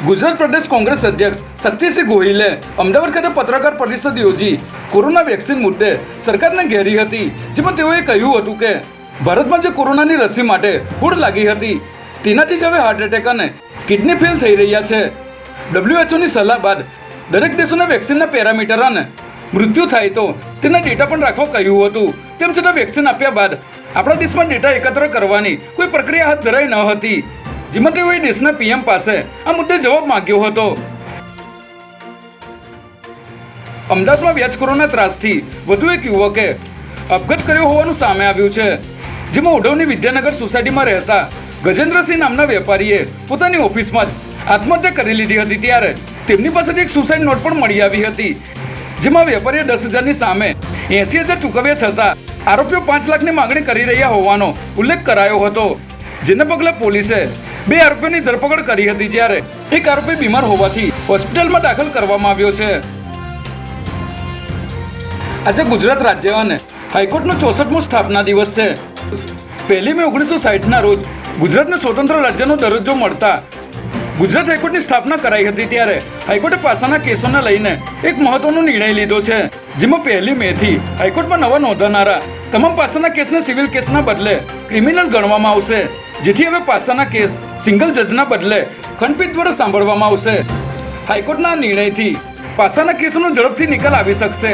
ગુજરાત પ્રદેશ કોંગ્રેસ અધ્યક્ષ શક્તિસિંહ ગોહિલે અમદાવાદ ખાતે પત્રકાર પરિષદ યોજી કોરોના વેક્સિન મુદ્દે સરકારને ઘેરી હતી, જેમાં તેઓએ કહ્યું હતું કે ભારતમાં જે કોરોનાની રસી માટે હોડ લાગી હતી તેનાથી જ હવે હાર્ટ એટેક અને કિડની ફેલ થઈ રહ્યા છે. WHO ની સલાહ બાદ દરેક દેશોના વેક્સિનના પેરામીટર અને મૃત્યુ થાય તો તેના ડેટા પણ રાખવા કહ્યું હતું. તેમ છતાં વેક્સિન આપ્યા બાદ આપણા દેશમાં ડેટા એકત્ર કરવાની કોઈ પ્રક્રિયા હાથ ધરાઈ ન હતી, જેમાં તેઓએ દેશના PM પાસે આ મુદ્દે જવાબ માંગ્યો હતો. અમદાવાદમાં વ્યાજ કોરોના ત્રાસથી વધુ એક યુવકે આપઘાત કર્યો હોવાનું સામે આવ્યું છે, જેમાં ઉઢવની વિદ્યાનગર સોસાયટીમાં રહેતા ગજેન્દ્રસિંહ નામના વેપારીએ પોતાની ઓફિસમાં જ આત્મહત્યા કરી લીધી હતી. ત્યારે તેમની પાસેથી એક સુસાઇડ નોટ પણ મળી આવી હતી, જેમાં વેપારીએ 10,000ની સામે 80,000 ચૂકવ્યા છતાં આરોપીઓ 5 લાખની માંગણી કરી રહ્યા હોવાનો ઉલ્લેખ કરાયો હતો, જેને પગલે પોલીસે 2 આરોપીઓની ધરપકડ કરી હતી, જ્યારે એક આરોપી બીમાર હોવાથી હોસ્પિટલમાં દાખલ કરવામાં આવ્યો છે. આજે ગુજરાત રાજ્ય અને હાઈકોર્ટનો 64મો સ્થાપના દિવસ છે. 1 મે 1960ના રોજ ગુજરાતને સ્વતંત્ર રાજ્યનો દરજ્જો મળતા ગુજરાત હાઈકોર્ટની સ્થાપના કરાઈ હતી. ત્યારે હાઈકોર્ટે પાસાના કેસોને લઈને એક મહત્વનો નિર્ણય લીધો છે, જેમાં 1 મેથી હાઈકોર્ટમાં નવા નોંધાનારા તમામ પાસાના કેસને સિવિલ કેસના બદલે ક્રિમિનલ ગણવામાં આવશે, જેથી હવે પાસાના કેસ સિંગલ જજના બદલે ખંડપીઠ દ્વારા સાંભળવામાં આવશે. હાઈકોર્ટના નિર્ણયથી પાસાના કેસોનો ઝડપથી નિકાલ આવી શકશે.